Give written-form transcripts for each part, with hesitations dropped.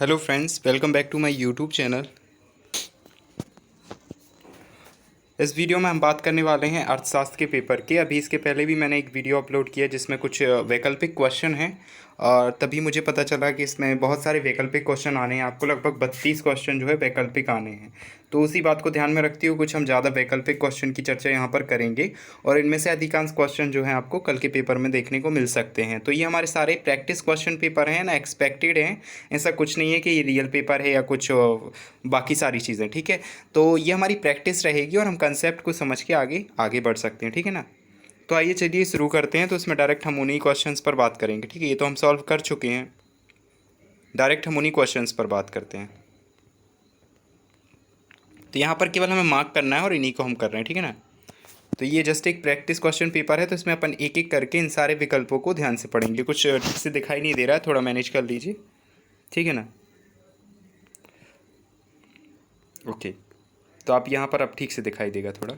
Hello friends, welcome back to my YouTube channel. इस video में हम बात करने वाले हैं अर्थशास्त्र के पेपर के। अभी इसके पहले भी मैंने एक वीडियो अपलोड किया जिसमें कुछ वैकल्पिक क्वेश्चन हैं और तभी मुझे पता चला कि इसमें बहुत सारे वैकल्पिक क्वेश्चन आने हैं। आपको लगभग 32 क्वेश्चन जो है वैकल्पिक आने हैं। तो उसी बात को ध्यान में रखते हुए कुछ हम ज़्यादा वैकल्पिक क्वेश्चन की चर्चा यहाँ पर करेंगे और इनमें से अधिकांश क्वेश्चन जो हैं आपको कल के पेपर में देखने को मिल सकते हैं। तो ये हमारे सारे प्रैक्टिस क्वेश्चन पेपर हैं ना, एक्सपेक्टेड हैं। ऐसा कुछ नहीं है कि ये रियल पेपर है या कुछ बाकी सारी चीज़ें। ठीक है, तो ये हमारी प्रैक्टिस रहेगी और हम कंसेप्ट को समझ के आगे आगे बढ़ सकते हैं। ठीक है ना, तो आइए चलिए शुरू करते हैं। तो इसमें डायरेक्ट हम उन्हीं क्वेश्चंस पर बात करेंगे। ठीक है, ये तो हम सॉल्व कर चुके हैं। डायरेक्ट हम उन्हीं क्वेश्चंस पर बात करते हैं। तो यहाँ पर केवल हमें मार्क करना है और इन्हीं को हम कर रहे हैं। ठीक है ना, तो ये जस्ट एक प्रैक्टिस क्वेश्चन पेपर है। तो इसमें अपन एक एक करके इन सारे विकल्पों को ध्यान से पढ़ेंगे। कुछ ठीक से दिखाई नहीं दे रहा है, थोड़ा मैनेज कर लीजिए। ठीक है ना, ओके। तो आप यहाँ पर अब ठीक से दिखाई देगा थोड़ा।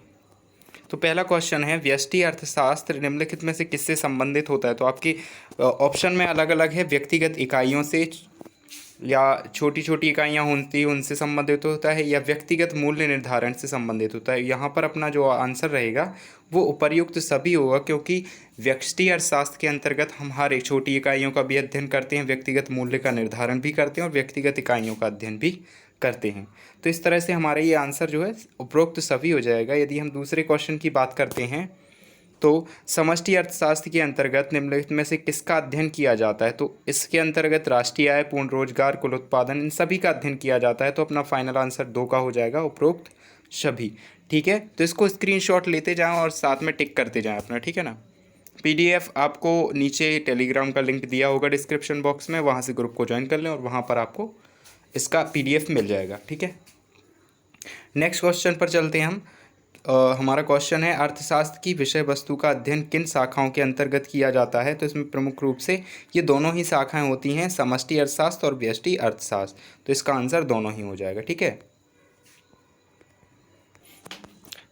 तो पहला क्वेश्चन है, व्यष्टि अर्थशास्त्र निम्नलिखित में से किससे संबंधित होता है। तो आपके ऑप्शन में अलग अलग है, व्यक्तिगत इकाइयों से या छोटी छोटी इकाइयाँ होती हैं उनसे संबंधित होता है या व्यक्तिगत मूल्य निर्धारण से संबंधित होता है। यहाँ पर अपना जो आंसर रहेगा वो उपर्युक्त सभी होगा, क्योंकि व्यष्टि अर्थशास्त्र के अंतर्गत हम हर एक छोटी इकाइयों का भी अध्ययन करते हैं, व्यक्तिगत मूल्य का निर्धारण भी करते हैं और व्यक्तिगत इकाइयों का अध्ययन भी करते हैं। तो इस तरह से हमारा ये आंसर जो है उपरोक्त सभी हो जाएगा। यदि हम दूसरे क्वेश्चन की बात करते हैं तो समष्टि अर्थशास्त्र के अंतर्गत निम्नलिखित में से किसका अध्ययन किया जाता है। तो इसके अंतर्गत राष्ट्रीय आय, पूर्ण रोजगार, कुल उत्पादन, इन सभी का अध्ययन किया जाता है। तो अपना फाइनल आंसर 2 का हो जाएगा, उपरोक्त सभी। ठीक है, तो इसको स्क्रीनशॉट लेते जाएं और साथ में टिक करते जाएं अपना। ठीक है ना, पीडीएफ आपको नीचे टेलीग्राम का लिंक दिया होगा डिस्क्रिप्शन बॉक्स में, वहाँ से ग्रुप को ज्वाइन कर लें और वहाँ पर आपको इसका पीडीएफ मिल जाएगा। ठीक है, नेक्स्ट क्वेश्चन पर चलते हैं हम। हमारा क्वेश्चन है, अर्थशास्त्र की विषय वस्तु का अध्ययन किन शाखाओं के अंतर्गत किया जाता है। तो इसमें प्रमुख रूप से ये दोनों ही शाखाएं होती हैं, समष्टि अर्थशास्त्र और व्यष्टि अर्थशास्त्र। तो इसका आंसर दोनों ही हो जाएगा। ठीक है,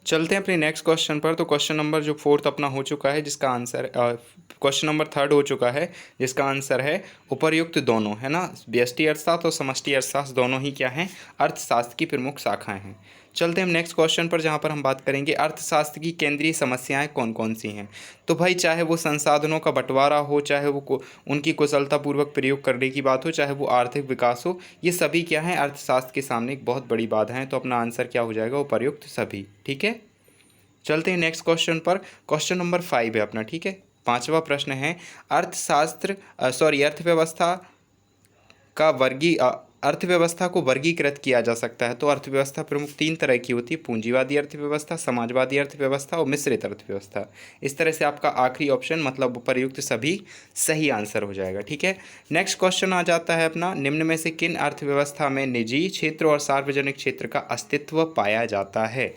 चलते हैं अपने नेक्स्ट क्वेश्चन पर। तो क्वेश्चन नंबर जो 4 अपना हो चुका है, जिसका आंसर क्वेश्चन नंबर 3 हो चुका है, जिसका आंसर है उपर्युक्त दोनों, है ना। व्यष्टि अर्थशास्त्र और समष्टि अर्थशास्त्र दोनों ही क्या हैं, अर्थशास्त्र की प्रमुख शाखाएं हैं। चलते हैं हम नेक्स्ट क्वेश्चन पर, जहाँ पर हम बात करेंगे अर्थशास्त्र की केंद्रीय समस्याएं कौन कौन सी हैं। तो भाई चाहे वो संसाधनों का बंटवारा हो, चाहे वो उनकी कुशलतापूर्वक प्रयोग करने की बात हो, चाहे वो आर्थिक विकास हो, ये सभी क्या हैं, अर्थशास्त्र के सामने एक बहुत बड़ी बाधा है। तो अपना आंसर क्या हो जाएगा, उपर्युक्त सभी। ठीक है, चलते हैं नेक्स्ट क्वेश्चन पर। क्वेश्चन नंबर 5 है अपना। ठीक है, 5वां प्रश्न है, अर्थव्यवस्था का अर्थव्यवस्था को वर्गीकृत किया जा सकता है। तो अर्थव्यवस्था प्रमुख 3 तरह की होती है, पूंजीवादी अर्थव्यवस्था, समाजवादी अर्थव्यवस्था और मिश्रित अर्थव्यवस्था। इस तरह से आपका आखिरी ऑप्शन मतलब उपर्युक्त सभी सही आंसर हो जाएगा। ठीक है, नेक्स्ट क्वेश्चन आ जाता है अपना, निम्न में से किन अर्थव्यवस्था में निजी क्षेत्र और सार्वजनिक क्षेत्र का अस्तित्व पाया जाता है।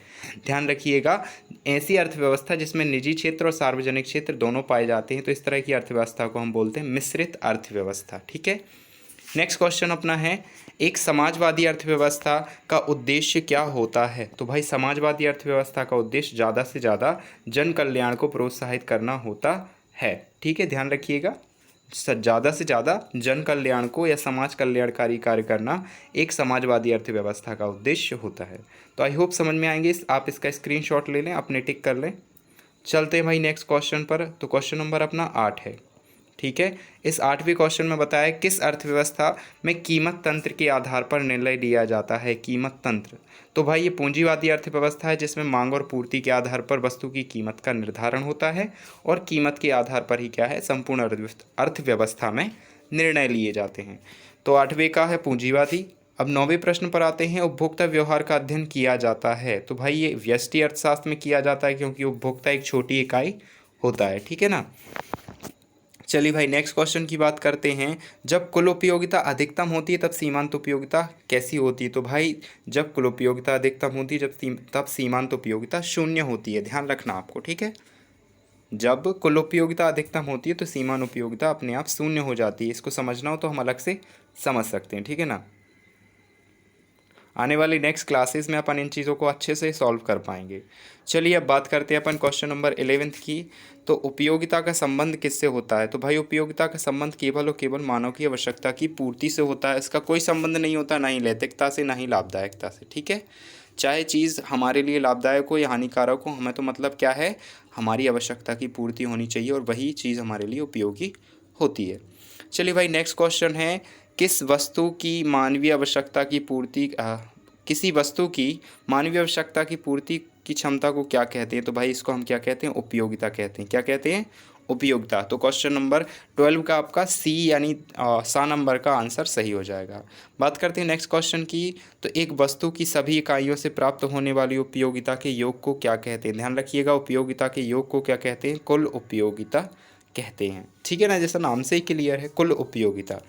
ध्यान रखिएगा, ऐसी अर्थव्यवस्था जिसमें निजी क्षेत्र और सार्वजनिक क्षेत्र दोनों पाए जाते हैं, तो इस तरह की अर्थव्यवस्था को हम बोलते हैं मिश्रित अर्थव्यवस्था। ठीक है, नेक्स्ट क्वेश्चन अपना है, एक समाजवादी अर्थव्यवस्था का उद्देश्य क्या होता है। तो भाई समाजवादी अर्थव्यवस्था का उद्देश्य ज़्यादा से ज़्यादा जन कल्याण को प्रोत्साहित करना होता है। ठीक है, ध्यान रखिएगा, ज़्यादा से ज़्यादा जन कल्याण को या समाज कल्याणकारी कार्य करना एक समाजवादी अर्थव्यवस्था का उद्देश्य होता है। तो आई होप समझ में आएंगे, आप इसका स्क्रीनशॉट ले लें, अपने टिक कर लें। चलते हैं भाई नेक्स्ट क्वेश्चन पर। तो क्वेश्चन नंबर अपना 8 है। ठीक है, इस 8वें क्वेश्चन में बताया किस अर्थव्यवस्था में कीमत तंत्र के आधार पर निर्णय लिया जाता है। कीमत तंत्र, तो भाई ये पूंजीवादी अर्थव्यवस्था है जिसमें मांग और पूर्ति के आधार पर वस्तु की कीमत का निर्धारण होता है और कीमत के आधार पर ही क्या है, संपूर्ण अर्थव्यवस्था में निर्णय लिए जाते हैं। तो 8वें का है पूंजीवादी। अब 9वें प्रश्न पर आते हैं, उपभोक्ता व्यवहार का अध्ययन किया जाता है। तो भाई ये व्यष्टि अर्थशास्त्र में किया जाता है, क्योंकि उपभोक्ता एक छोटी इकाई होता है। ठीक है ना, चलिए भाई नेक्स्ट क्वेश्चन की बात करते हैं, जब कुल उपयोगिता अधिकतम होती है तब सीमांत उपयोगिता कैसी होती है। तो भाई जब कुल उपयोगिता अधिकतम होती है तब सीमांत उपयोगिता शून्य होती है। ध्यान रखना आपको। ठीक है, जब कुल उपयोगिता अधिकतम होती है तो सीमांत उपयोगिता अपने आप शून्य हो जाती है। इसको समझना हो तो हम अलग से समझ सकते हैं। ठीक है ना, आने वाली नेक्स्ट क्लासेस में अपन इन चीज़ों को अच्छे से सॉल्व कर पाएंगे। चलिए अब बात करते हैं अपन क्वेश्चन नंबर 11th की। तो उपयोगिता का संबंध किससे होता है? तो भाई उपयोगिता का संबंध केवल और केवल मानव की आवश्यकता की पूर्ति से होता है। इसका कोई संबंध नहीं होता, ना ही नैतिकता से, ना ही लाभदायकता से। ठीक है, चाहे चीज़ हमारे लिए लाभदायक हो या हानिकारक हो, हमें तो मतलब क्या है, हमारी आवश्यकता की पूर्ति होनी चाहिए और वही चीज़ हमारे लिए उपयोगी होती है। चलिए भाई नेक्स्ट क्वेश्चन है, किस वस्तु की मानवीय आवश्यकता की पूर्ति किसी वस्तु की मानवीय आवश्यकता की पूर्ति की क्षमता को क्या कहते हैं? तो भाई इसको हम क्या कहते हैं? उपयोगिता कहते हैं। क्या कहते हैं? उपयोगिता। तो क्वेश्चन नंबर 12 का आपका सी यानी सा नंबर का आंसर सही हो जाएगा। बात करते हैं नेक्स्ट क्वेश्चन की। तो एक वस्तु की सभी इकाइयों से प्राप्त होने वाली उपयोगिता के योग को क्या कहते हैं? ध्यान रखिएगा, उपयोगिता के योग को क्या कहते हैं? कुल उपयोगिता कहते हैं। ठीक है ना, जैसा नाम से ही क्लियर है, कुल उपयोगिता।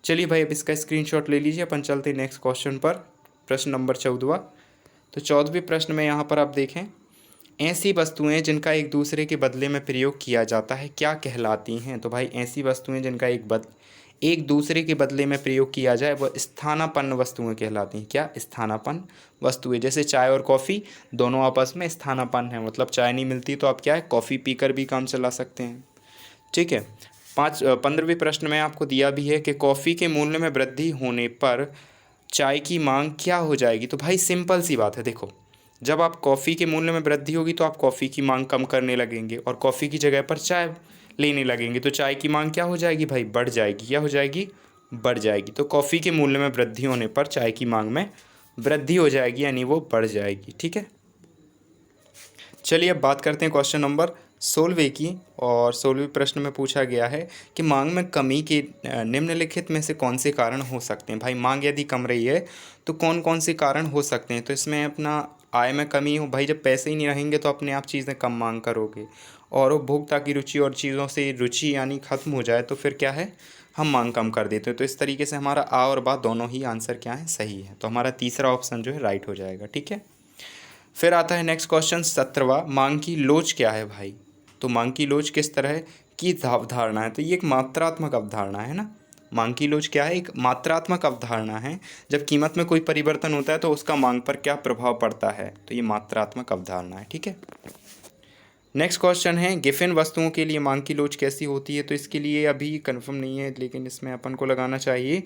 चलिए भाई अब इसका स्क्रीनशॉट ले लीजिए, अपन चलते हैं नेक्स्ट क्वेश्चन पर। प्रश्न नंबर 14। तो 14वें प्रश्न में यहाँ पर आप देखें, ऐसी वस्तुएं जिनका एक दूसरे के बदले में प्रयोग किया जाता है क्या कहलाती हैं? तो भाई ऐसी वस्तुएं जिनका एक दूसरे के बदले में प्रयोग किया जाए वह स्थानापन्न वस्तुएं कहलाती हैं। क्या? स्थानापन्न वस्तुएं। जैसे चाय और कॉफ़ी दोनों आपस में स्थानापन्न है, मतलब चाय नहीं मिलती तो आप क्या है, कॉफ़ी पीकर भी काम चला सकते हैं। ठीक है। 15वें प्रश्न में आपको दिया भी है कि कॉफ़ी के मूल्य में वृद्धि होने पर चाय की मांग क्या हो जाएगी? तो भाई सिंपल सी बात है, देखो जब आप कॉफ़ी के मूल्य में वृद्धि होगी तो आप कॉफ़ी की मांग कम करने लगेंगे और कॉफ़ी की जगह पर चाय लेने लगेंगे, तो चाय की मांग क्या हो जाएगी भाई? बढ़ जाएगी। क्या हो जाएगी? बढ़ जाएगी। तो कॉफ़ी के मूल्य में वृद्धि होने पर चाय की मांग में वृद्धि हो जाएगी, यानी वो बढ़ जाएगी। ठीक है। चलिए अब बात करते हैं क्वेश्चन नंबर 16 की। और 16वें प्रश्न में पूछा गया है कि मांग में कमी के निम्नलिखित में से कौन से कारण हो सकते हैं? भाई मांग यदि कम रही है तो कौन कौन से कारण हो सकते हैं? तो इसमें अपना आय में कमी हो, भाई जब पैसे ही नहीं रहेंगे तो अपने आप चीज़ें कम मांग करोगे, और उपभोक्ता की रुचि और चीज़ों से रुचि यानी ख़त्म हो जाए तो फिर क्या है, हम मांग कम कर देते हैं। तो इस तरीके से हमारा आ और बा दोनों ही आंसर क्या है, सही है। तो हमारा तीसरा ऑप्शन जो है राइट हो जाएगा। ठीक है। फिर आता है नेक्स्ट क्वेश्चन 17वां, मांग की लोच क्या है भाई? तो मांग की लोच किस तरह की अवधारणा है? तो ये एक मात्रात्मक अवधारणा है ना। मांग की लोच क्या है? एक मात्रात्मक अवधारणा है। जब कीमत में कोई परिवर्तन होता है तो उसका मांग पर क्या प्रभाव पड़ता है, तो ये मात्रात्मक अवधारणा है। ठीक है। नेक्स्ट क्वेश्चन है, गिफिन वस्तुओं के लिए मांग की लोच कैसी होती है? तो इसके लिए अभी कन्फर्म नहीं है, लेकिन इसमें अपन को लगाना चाहिए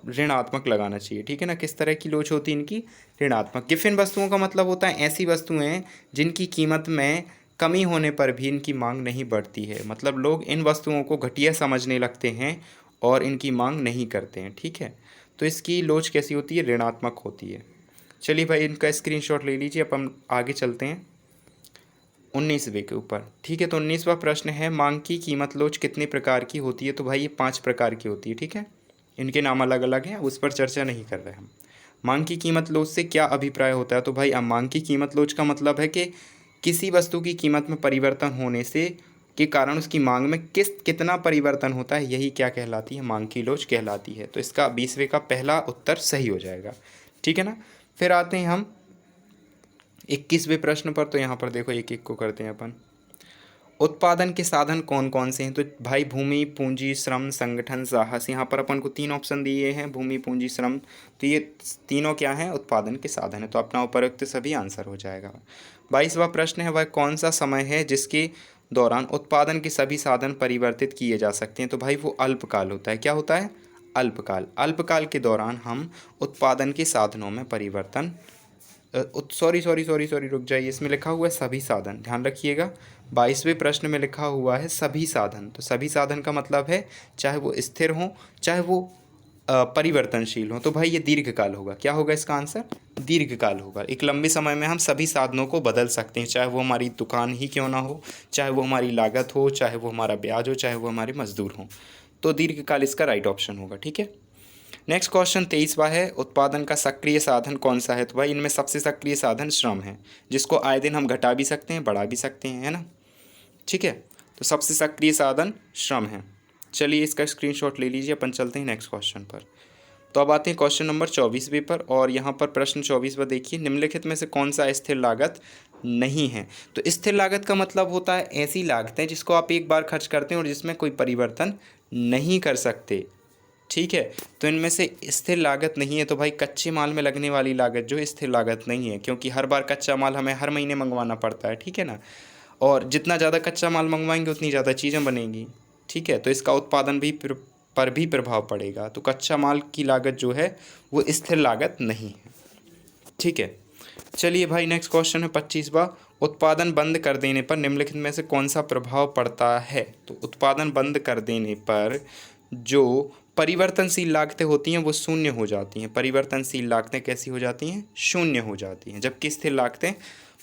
ऋणात्मक लगाना चाहिए। ठीक है ना। किस तरह की लोच होती है इनकी? ऋणात्मक। गिफिन वस्तुओं का मतलब होता है ऐसी वस्तुएं जिनकी कीमत में कमी होने पर भी इनकी मांग नहीं बढ़ती है, मतलब लोग इन वस्तुओं को घटिया समझने लगते हैं और इनकी मांग नहीं करते हैं। ठीक है। तो इसकी लोच कैसी होती है? ऋणात्मक होती है। चलिए भाई इनका स्क्रीनशॉट ले लीजिए, अपन आगे चलते हैं 19वें के ऊपर। ठीक है। तो 19वां प्रश्न है, मांग की कीमत लोच कितने प्रकार की होती है? तो भाई ये 5 प्रकार की होती है। ठीक है। इनके नाम अलग अलग हैं, उस पर चर्चा नहीं कर रहे हम। मांग की कीमत लोच से क्या अभिप्राय होता है? तो भाई अब मांग की कीमत लोच का मतलब है कि किसी वस्तु की कीमत में परिवर्तन होने से के कारण उसकी मांग में कितना परिवर्तन होता है, यही क्या कहलाती है? मांग की लोच कहलाती है। तो इसका 20वें का पहला उत्तर सही हो जाएगा। ठीक है ना। फिर आते हैं हम 21वें प्रश्न पर। तो यहाँ पर देखो एक एक को करते हैं अपन। उत्पादन के साधन कौन कौन से हैं? तो भाई भूमि, पूंजी, श्रम, संगठन, साहस। यहाँ पर अपन को 3 ऑप्शन दिए हैं, भूमि, पूंजी, श्रम। तो ये तीनों क्या हैं? उत्पादन के साधन है। तो अपना उपरोक्त सभी आंसर हो जाएगा। 22वां प्रश्न है, वह कौन सा समय है जिसके दौरान उत्पादन के सभी साधन परिवर्तित किए जा सकते हैं? तो भाई वो अल्पकाल होता है। क्या होता है? अल्पकाल। अल्पकाल के दौरान हम उत्पादन के साधनों में परिवर्तन सॉरी रुक जाइए, इसमें लिखा हुआ है सभी साधन, ध्यान रखिएगा। 22वें प्रश्न में लिखा हुआ है सभी साधन। तो सभी साधन का मतलब है चाहे वो स्थिर हो, चाहे वो परिवर्तनशील हो। तो भाई ये दीर्घकाल होगा। क्या होगा इसका आंसर? दीर्घकाल होगा। एक लंबे समय में हम सभी साधनों को बदल सकते हैं, चाहे वो हमारी दुकान ही क्यों ना हो, चाहे वो हमारी लागत हो, चाहे वो हमारा ब्याज हो, चाहे वो हमारे मजदूर हों। तो दीर्घकाल इसका राइट ऑप्शन होगा। ठीक है। नेक्स्ट क्वेश्चन 23वां है, उत्पादन का सक्रिय साधन कौन सा है? तो भाई इनमें सबसे सक्रिय साधन श्रम है, जिसको आए दिन हम घटा भी सकते हैं, बढ़ा भी सकते हैं, है ना। ठीक है। तो सबसे सक्रिय साधन श्रम है। चलिए इसका स्क्रीनशॉट ले लीजिए, अपन चलते हैं नेक्स्ट क्वेश्चन पर। तो अब आते हैं क्वेश्चन नंबर 24वें पर। और यहाँ पर प्रश्न 24वां देखिए, निम्नलिखित में से कौन सा स्थिर लागत नहीं है? तो स्थिर लागत का मतलब होता है ऐसी लागतें जिसको आप एक बार खर्च करते हैं और जिसमें कोई परिवर्तन नहीं कर सकते। ठीक है। तो इनमें से स्थिर लागत नहीं है, तो भाई कच्चे माल में लगने वाली लागत जो है स्थिर लागत नहीं है, क्योंकि हर बार कच्चा माल हमें हर महीने मंगवाना पड़ता है, ठीक है ना। और जितना ज़्यादा कच्चा माल मंगवाएंगे उतनी ज़्यादा चीज़ें बनेंगी, ठीक है। तो इसका उत्पादन भी पर भी प्रभाव पड़ेगा। तो कच्चा माल की लागत जो है वो स्थिर लागत नहीं है, ठीक है। चलिए भाई नेक्स्ट क्वेश्चन है 25वां। उत्पादन बंद कर देने पर निम्नलिखित में से कौन सा प्रभाव पड़ता है। तो उत्पादन बंद कर देने पर जो परिवर्तनशील लागतें होती हैं वो शून्य हो जाती हैं। परिवर्तनशील लागतें कैसी हो जाती हैं, शून्य हो जाती हैं, जबकि स्थिर लागतें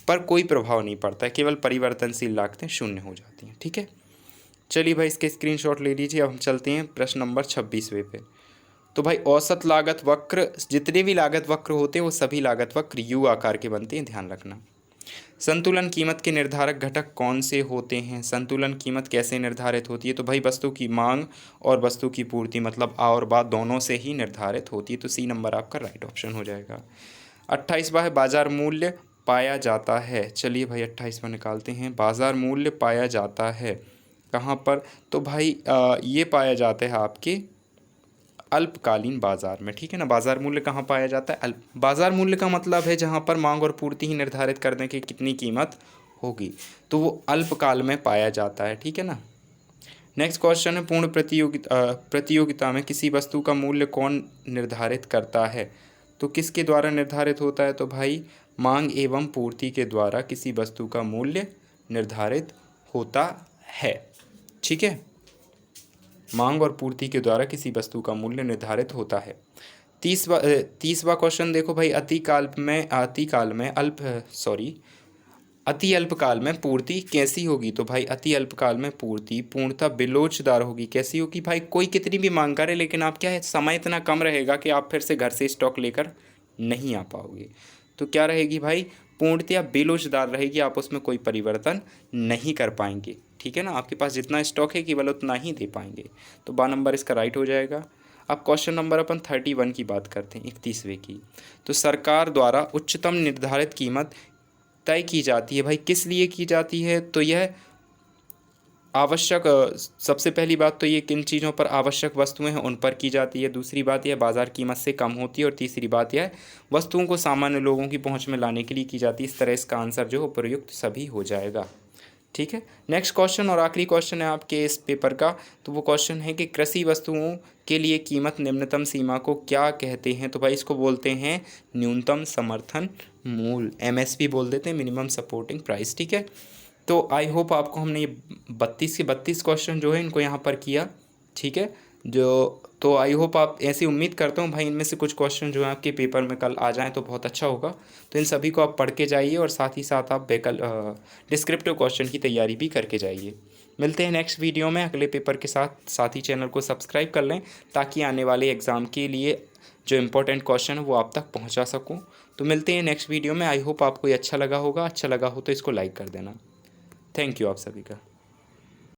पर कोई प्रभाव नहीं पड़ता है, केवल परिवर्तनशील लागतें शून्य हो जाती हैं, ठीक है। चलिए भाई इसके स्क्रीनशॉट ले लीजिए। अब हम चलते हैं प्रश्न नंबर 26वें पे। तो भाई औसत लागत वक्र, जितने भी लागत वक्र होते हैं वो सभी लागत वक्र यू आकार के बनते हैं, ध्यान रखना। संतुलन कीमत के निर्धारक घटक कौन से होते हैं। संतुलन कीमत कैसे निर्धारित होती है। तो भाई वस्तु की मांग और वस्तु की पूर्ति, मतलब आ और बा दोनों से ही निर्धारित होती है। तो सी नंबर आपका राइट ऑप्शन हो जाएगा। 28वां है बाजार मूल्य पाया जाता है। चलिए भाई 28वां निकालते हैं। बाजार मूल्य पाया जाता है कहाँ पर। तो भाई ये पाया जाता है आपके अल्पकालीन बाजार में, ठीक है ना। बाजार मूल्य कहाँ पाया जाता है, अल्प। बाजार मूल्य का मतलब है जहाँ पर मांग और पूर्ति ही निर्धारित कर दें कि कितनी कीमत होगी, तो वो अल्पकाल में पाया जाता है, ठीक है ना। नेक्स्ट क्वेश्चन है पूर्ण प्रतियोगिता में किसी वस्तु का मूल्य कौन निर्धारित करता है। तो किसके द्वारा निर्धारित होता है। तो भाई मांग एवं पूर्ति के द्वारा किसी वस्तु का मूल्य निर्धारित होता है, ठीक है। मांग और पूर्ति के द्वारा किसी वस्तु का मूल्य निर्धारित होता है। 30वां क्वेश्चन देखो भाई। अति अल्पकाल में पूर्ति कैसी होगी। तो भाई अति अल्पकाल में पूर्ति पूर्णतः बेलोचदार होगी। कैसी होगी भाई, कोई कितनी भी मांग करे लेकिन आप क्या है, समय इतना कम रहेगा कि आप फिर से घर से स्टॉक लेकर नहीं आ पाओगे। तो क्या रहेगी भाई, पूर्णतया बेलोचदार रहेगी, आप उसमें कोई परिवर्तन नहीं कर पाएंगे, ठीक है ना। आपके पास जितना स्टॉक है केवल उतना ही दे पाएंगे। तो बा नंबर इसका राइट हो जाएगा। अब क्वेश्चन नंबर अपन 31 की बात करते हैं, 31वें की। तो सरकार द्वारा उच्चतम निर्धारित कीमत तय की जाती है। भाई किस लिए की जाती है। तो यह आवश्यक, सबसे पहली बात तो ये किन चीज़ों पर आवश्यक वस्तुएं हैं उन पर की जाती है। दूसरी बात यह बाज़ार कीमत से कम होती है। और तीसरी बात यह वस्तुओं को सामान्य लोगों की पहुंच में लाने के लिए की जाती है। इस तरह इसका आंसर जो उपयुक्त सभी हो जाएगा, ठीक है। नेक्स्ट क्वेश्चन और आखिरी क्वेश्चन है आपके इस पेपर का। तो वो क्वेश्चन है कि कृषि वस्तुओं के लिए कीमत निम्नतम सीमा को क्या कहते हैं। तो भाई इसको बोलते हैं न्यूनतम समर्थन मूल्य, एमएसपी बोल देते हैं, मिनिमम सपोर्टिंग प्राइस, ठीक है। तो आई होप आपको हमने ये 32 के 32 क्वेश्चन जो है इनको यहाँ पर किया, ठीक है। तो आई होप आप ऐसी उम्मीद करता हूँ भाई इनमें से कुछ क्वेश्चन जो है आपके पेपर में कल आ जाएं तो बहुत अच्छा होगा। तो इन सभी को आप पढ़ के जाइए और साथ ही साथ आप डिस्क्रिप्टिव क्वेश्चन की तैयारी भी करके जाइए। मिलते हैं नेक्स्ट वीडियो में अगले पेपर के साथ। साथ ही चैनल को सब्सक्राइब कर लें ताकि आने वाले एग्ज़ाम के लिए जो इम्पोर्टेंट क्वेश्चन है वो आप तक पहुँचा सकूँ। तो मिलते हैं नेक्स्ट वीडियो में। आई होप आपको ये अच्छा लगा होगा। अच्छा लगा हो तो इसको लाइक कर देना। थैंक यू आप सभी का।